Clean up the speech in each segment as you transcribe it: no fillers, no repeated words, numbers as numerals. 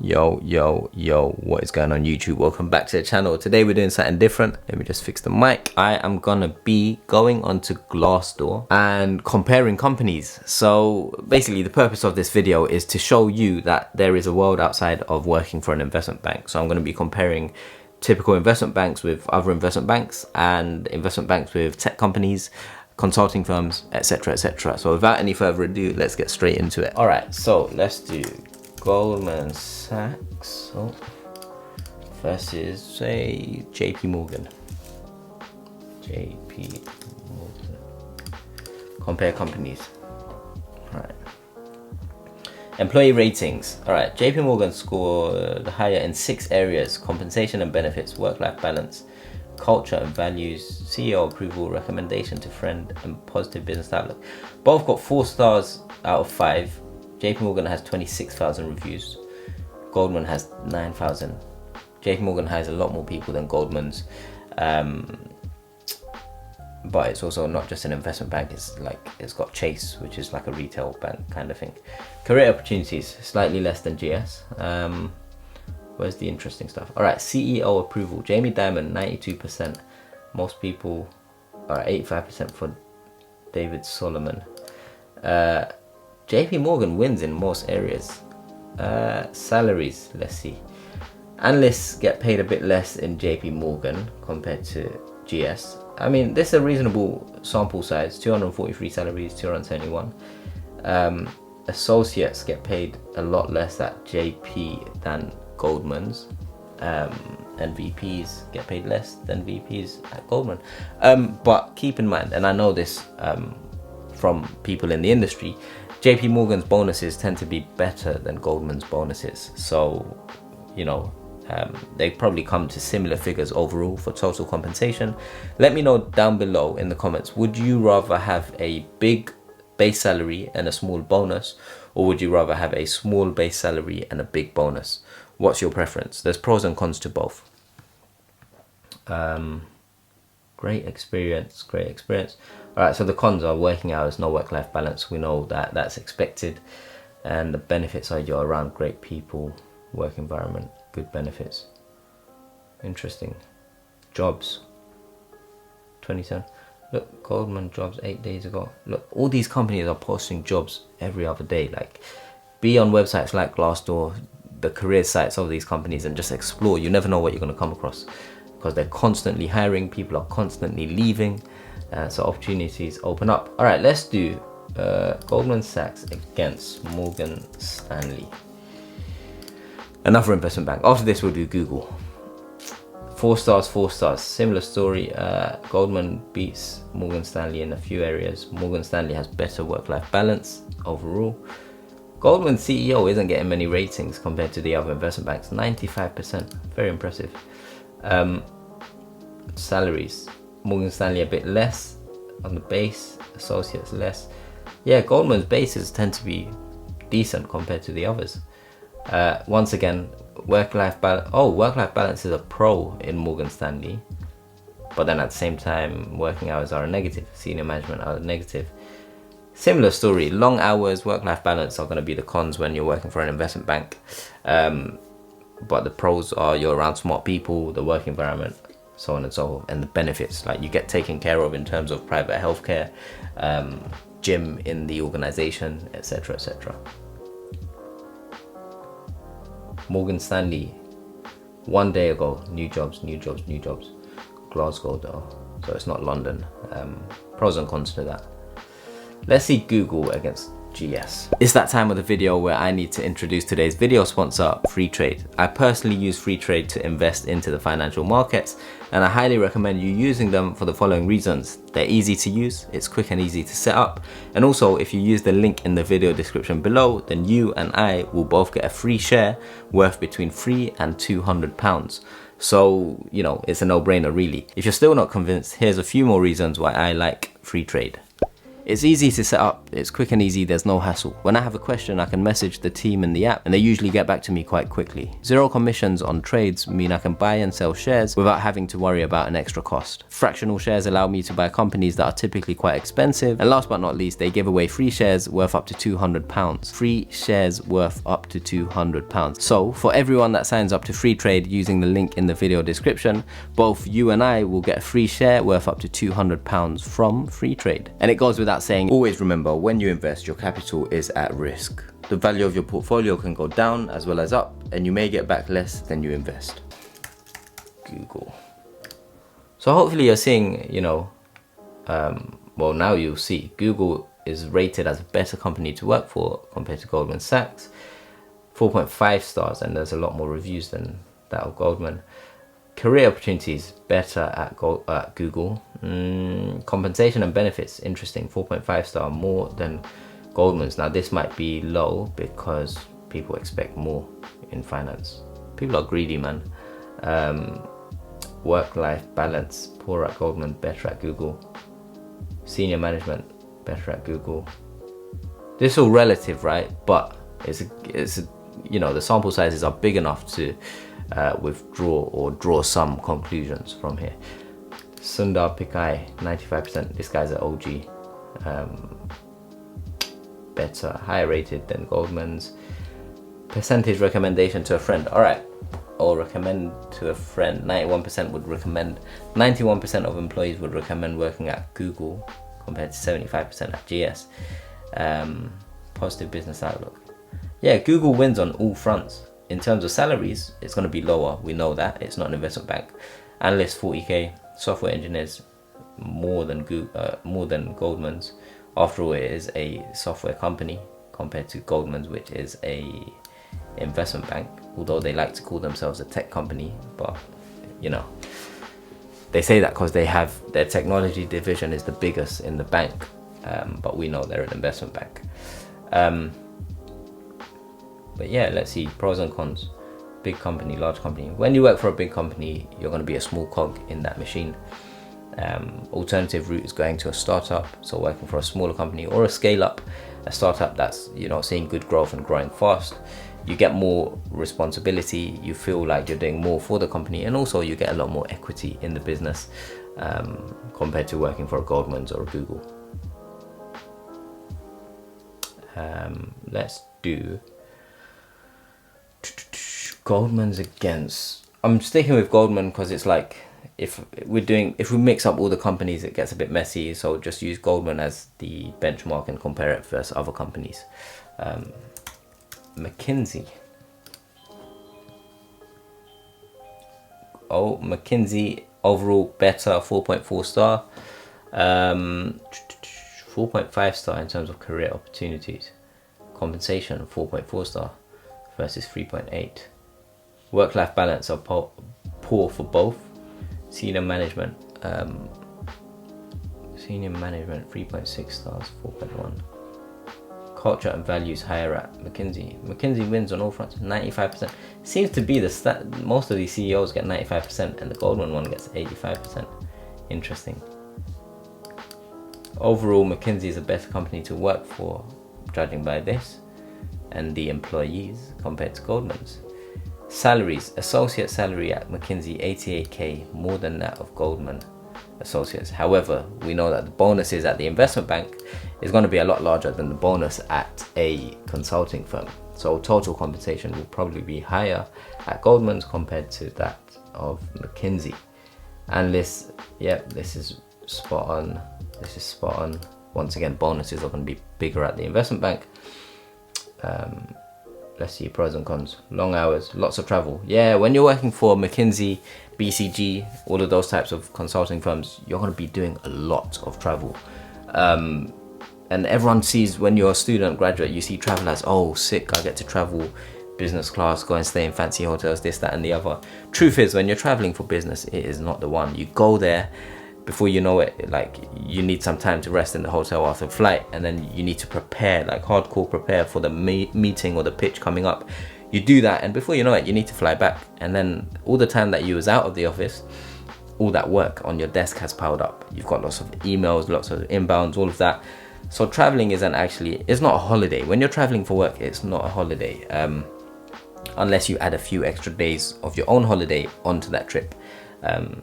Yo, what is going on YouTube? Welcome back to the channel. Today we're doing something different. Let me just fix the mic. I am gonna be going onto Glassdoor and comparing companies. So basically the purpose of this video is to show you that there is a world outside of working for an investment bank. So I'm gonna be comparing typical investment banks with other investment banks and investment banks with tech companies, consulting firms, etc, etc. So without any further ado, let's get straight into it. All right, so let's do Goldman Sachs versus, say, JPMorgan. Compare companies. All right. Employee ratings. All right. JPMorgan scored higher in 6 areas: compensation and benefits, work-life balance, culture and values, CEO approval, recommendation to friend, and positive business outlook. Both got 4 stars out of 5. JPMorgan has 26,000 reviews. Goldman has 9,000. JPMorgan has a lot more people than Goldman's, but it's also not just an investment bank. It's got Chase, which is like a retail bank kind of thing. Career opportunities, slightly less than GS. Where's the interesting stuff? All right, CEO approval. Jamie Dimon, 92%. Most people are 85% for David Solomon. JPMorgan wins in most areas. Salaries, let's see. Analysts get paid a bit less in JPMorgan compared to GS. I mean, this is a reasonable sample size, 243 salaries, 271. Associates get paid a lot less at JP than Goldman's. And VPs get paid less than VPs at Goldman. But keep in mind, and I know this from people in the industry, JPMorgan's bonuses tend to be better than Goldman's bonuses. So, you know, they probably come to similar figures overall for total compensation. Let me know down below in the comments, would you rather have a big base salary and a small bonus, or would you rather have a small base salary and a big bonus? What's your preference? There's pros and cons to both. Great experience. All right, so the cons are working hours, no work-life balance. We know that that's expected. And the benefits are you're around great people, work environment, good benefits. Interesting. Jobs, 27. Look, Goldman jobs 8 days ago. Look, all these companies are posting jobs every other day. Like, be on websites like Glassdoor, the career sites of these companies, and just explore. You never know what you're going to come across, because they're constantly hiring, people are constantly leaving, so opportunities open up. All right, let's do Goldman Sachs against Morgan Stanley, another investment bank. After this we'll do Google. 4 stars, similar story. Goldman beats Morgan Stanley in a few areas. Morgan Stanley has better work-life balance overall. Goldman's CEO isn't getting many ratings compared to the other investment banks, 95%, very impressive. Salaries, Morgan Stanley a bit less on the base, associates less. Yeah, Goldman's bases tend to be decent compared to the others. Once again, work-life balance. Oh, work-life balance is a pro in Morgan Stanley, but then at the same time, working hours are a negative. Senior management are a negative. Similar story, long hours, work-life balance are going to be the cons when you're working for an investment bank. But the pros are you're around smart people, the work environment, so on and so forth, and the benefits, like you get taken care of in terms of private healthcare, gym in the organization, etc, etc. Morgan Stanley, 1 day ago, new jobs. Glasgow though, so it's not London. Pros and cons to that. Let's see Google against GS. It's that time of the video where I need to introduce today's video sponsor, Freetrade. I personally use Freetrade to invest into the financial markets, and I highly recommend you using them for the following reasons. They're easy to use, it's quick and easy to set up, and also if you use the link in the video description below, then you and I will both get a free share worth between £3 and £200. So, you know, it's a no-brainer really. If you're still not convinced, here's a few more reasons why I like Freetrade. It's easy to set up, it's quick and easy, there's no hassle. When I have a question, I can message the team in the app and they usually get back to me quite quickly. Zero commissions on trades mean I can buy and sell shares without having to worry about an extra cost. Fractional shares allow me to buy companies that are typically quite expensive. And last but not least, they give away free shares worth up to £200. Free shares worth up to £200. So for everyone that signs up to free trade using the link in the video description, both you and I will get a free share worth up to £200 from free trade. And it goes without saying, always remember, when you invest, your capital is at risk. The value of your portfolio can go down as well as up, and you may get back less than you invest. Google. So hopefully you're seeing, you know, well, now you'll see Google is rated as a better company to work for compared to Goldman Sachs. 4.5 stars, and there's a lot more reviews than that of Goldman. Career opportunities, better at Google. Compensation and benefits, interesting, 4.5 star, more than Goldman's. Now this might be low because people expect more in finance. People are greedy, man. Work-life balance, poor at Goldman, better at Google. Senior management, better at Google. This is all relative, right? But it's you know, the sample sizes are big enough to withdraw or draw some conclusions from here. Sundar Pichai, 95%. This guy's an OG. Better, higher rated than Goldman's. Percentage recommendation to a friend. All right, or recommend to a friend. 91% would recommend. 91% of employees would recommend working at Google compared to 75% at GS. Positive business outlook. Yeah, Google wins on all fronts. In terms of salaries, it's going to be lower. We know that. It's not an investment bank. Analysts 40k, software engineers more than Goldman's. After all, it is a software company compared to Goldman's, which is a investment bank. Although they like to call themselves a tech company, but you know, they say that because they have their technology division is the biggest in the bank, but we know they're an investment bank. But yeah, let's see pros and cons. Big company, large company. When you work for a big company, you're going to be a small cog in that machine. Alternative route is going to a startup, so working for a smaller company, or a scale up, a startup that's, you know, seeing good growth and growing fast. You get more responsibility, you feel like you're doing more for the company, and also you get a lot more equity in the business compared to working for a Goldman's or a Google. Let's do Goldman's against. I'm sticking with Goldman because it's like, if we mix up all the companies, it gets a bit messy. So just use Goldman as the benchmark and compare it versus other companies. McKinsey. Oh, McKinsey overall better, 4.4 star. 4.5 star in terms of career opportunities. Compensation, 4.4 star versus 3.8. Work-life balance are poor for both. Senior management 3.6 stars, 4.1. Culture and values higher at McKinsey. McKinsey wins on all fronts, 95%. Seems to be the stat. Most of these CEOs get 95% and the Goldman one gets 85%. Interesting. Overall, McKinsey is a better company to work for, judging by this, and the employees compared to Goldman's. Salaries, associate salary at McKinsey 88k, more than that of Goldman associates. However, we know that the bonuses at the investment bank is going to be a lot larger than the bonus at a consulting firm. So total compensation will probably be higher at Goldman's compared to that of McKinsey. And this, yeah, this is spot on. This is spot on. Once again, bonuses are going to be bigger at the investment bank. Let's see pros and cons. Long hours, lots of travel. Yeah, when you're working for McKinsey, BCG, all of those types of consulting firms, you're going to be doing a lot of travel. And everyone sees, when you're a student, graduate, you see travel as, oh, sick, I get to travel business class, go and stay in fancy hotels, this, that, and the other. Truth is, when you're traveling for business, it is not the one. You go there, before you know it, like, you need some time to rest in the hotel after the flight, and then you need to prepare, like hardcore prepare for the meeting or the pitch coming up. You do that, and before you know it, you need to fly back. And then all the time that you was out of the office, all that work on your desk has piled up. You've got lots of emails, lots of inbounds, all of that. So traveling it's not a holiday. When you're traveling for work, it's not a holiday, unless you add a few extra days of your own holiday onto that trip.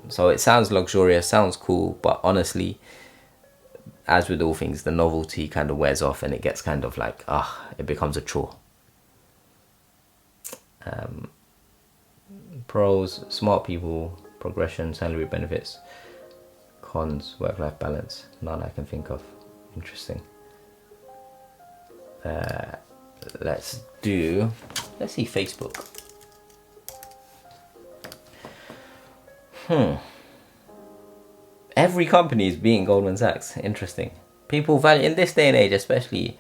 So it sounds luxurious, sounds cool, but honestly, as with all things, the novelty kind of wears off and it gets kind of like, it becomes a chore. Pros, smart people, progression, salary benefits. Cons, work-life balance, none I can think of. Interesting. Let's see Facebook. Every company is beating Goldman Sachs. Interesting. People value, in this day and age, especially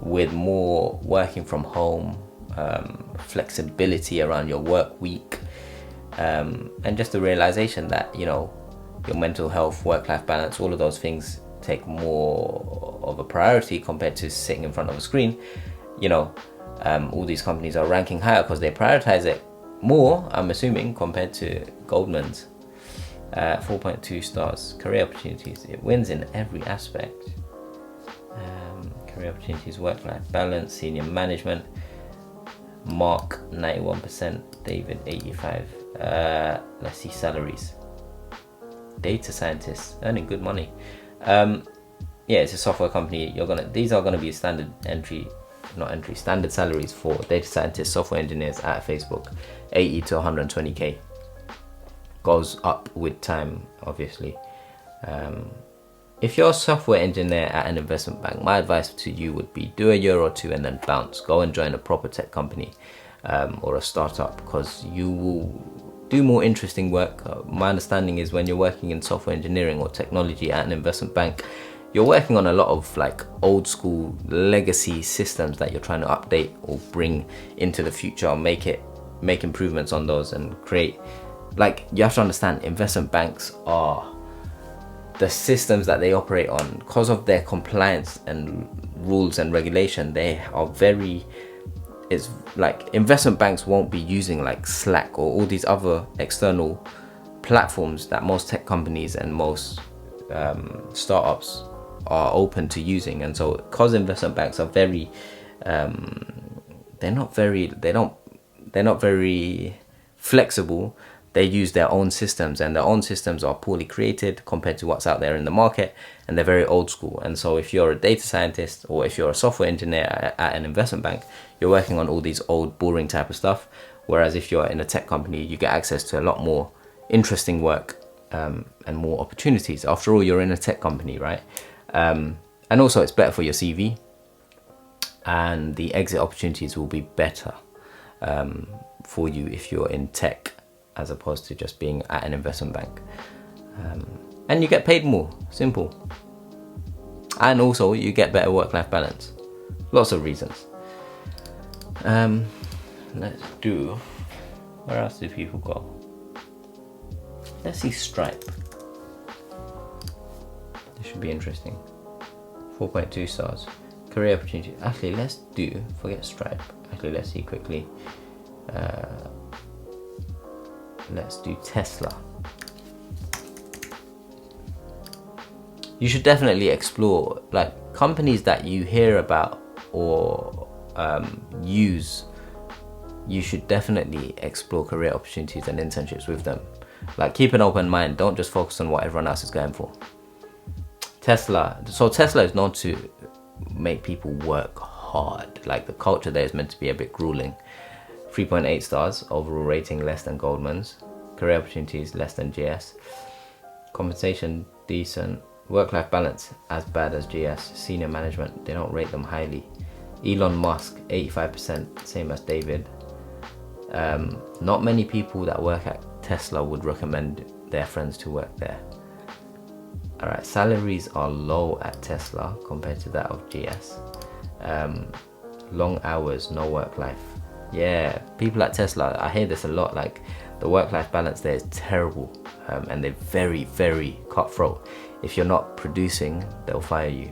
with more working from home, flexibility around your work week, and just the realization that, your mental health, work-life balance, all of those things take more of a priority compared to sitting in front of a screen. All these companies are ranking higher because they prioritize it more, I'm assuming, compared to Goldman's. 4.2 stars. Career opportunities. It wins in every aspect. Career opportunities, work-life balance, senior management. Mark 91%, David 85. Let's see salaries. Data scientists earning good money. It's a software company. These are gonna be standard standard salaries for data scientists, software engineers at Facebook. 80 to 120k. Goes up with time, obviously. If you're a software engineer at an investment bank, my advice to you would be do a year or two and then bounce. Go and join a proper tech company or a startup, because you will do more interesting work. My understanding is when you're working in software engineering or technology at an investment bank, you're working on a lot of like old school legacy systems that you're trying to update or bring into the future, or make improvements on those and create. Like, you have to understand, investment banks are, the systems that they operate on, because of their compliance and rules and regulation, they are it's like, investment banks won't be using like Slack or all these other external platforms that most tech companies and most startups are open to using. And so, because investment banks are very, they're not very flexible. They use their own systems, and their own systems are poorly created compared to what's out there in the market, and they're very old school. And so if you're a data scientist or if you're a software engineer at an investment bank, you're working on all these old, boring type of stuff. Whereas if you're in a tech company, you get access to a lot more interesting work and more opportunities. After all, you're in a tech company, right? And also it's better for your CV, and the exit opportunities will be better for you if you're in tech, as opposed to just being at an investment bank. And you get paid more, simple. And also you get better work-life balance. Lots of reasons. Where else do people go? Let's see Stripe. This should be interesting. 4.2 stars. Career opportunity. Actually, forget Stripe. Actually, let's see quickly. Let's do Tesla. You should definitely explore, like, companies that you hear about or use. You should definitely explore career opportunities and internships with them. Like, keep an open mind. Don't just focus on what everyone else is going for. Tesla. So Tesla is known to make people work hard. Like, the culture there is meant to be a bit grueling. 3.8 stars, overall rating less than Goldman's. Career opportunities less than GS. Compensation decent. Work-life balance as bad as GS. Senior management, they don't rate them highly. Elon Musk, 85%, same as David. Not many people that work at Tesla would recommend their friends to work there. Alright, salaries are low at Tesla compared to that of GS. Long hours, no work-life. Yeah, people at Tesla, I hear this a lot, like, the work-life balance there is terrible, and they're very, very cutthroat. If you're not producing, they'll fire you.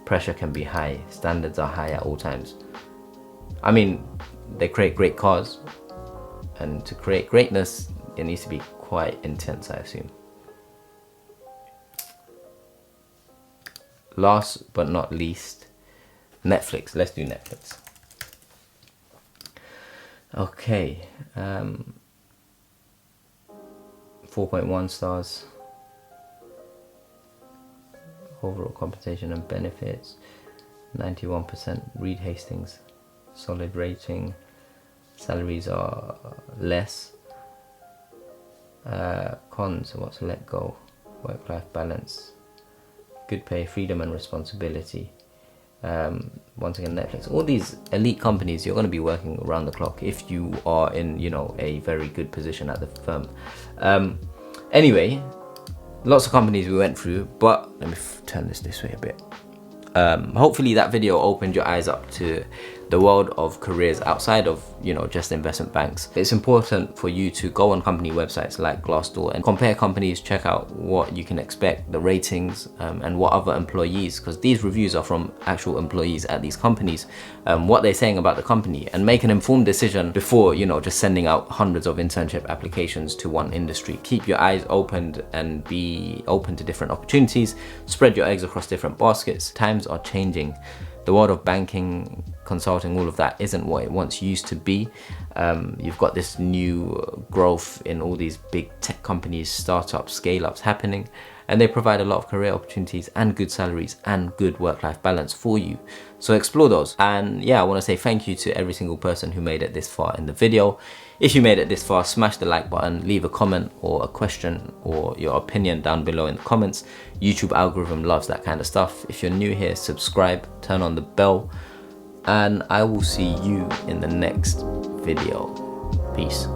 Pressure can be high, standards are high at all times. I mean, they create great cars, and to create greatness, it needs to be quite intense, I assume. last but not least, Netflix. Let's do Netflix. Okay, 4.1 stars. Overall compensation and benefits, 91%. Reed Hastings, solid rating. Salaries are less. Cons, what's let go? Work-life balance, good pay, freedom and responsibility. Once again, Netflix. All these elite companies, you're going to be working around the clock if you are in, you know, a very good position at the firm. Anyway, lots of companies we went through, but let me turn this way a bit. Hopefully that video opened your eyes up to the world of careers outside of, you know, just investment banks. It's important for you to go on company websites like Glassdoor and compare companies, check out what you can expect, the ratings, and what other employees, because these reviews are from actual employees at these companies, what they're saying about the company, and make an informed decision before, you know, just sending out hundreds of internship applications to one industry. Keep your eyes opened and be open to different opportunities. Spread your eggs across different baskets. Times are changing. The world of banking, consulting, all of that isn't what it once used to be. You've got this new growth in all these big tech companies, startups, scale-ups happening, and they provide a lot of career opportunities and good salaries and good work-life balance for you. So explore those. And yeah, I want to say thank you to every single person who made it this far in the video. If you made it this far, smash the like button, leave a comment or a question or your opinion down below in the comments. YouTube algorithm loves that kind of stuff. If you're new here, subscribe, turn on the bell, and I will see you in the next video. Peace.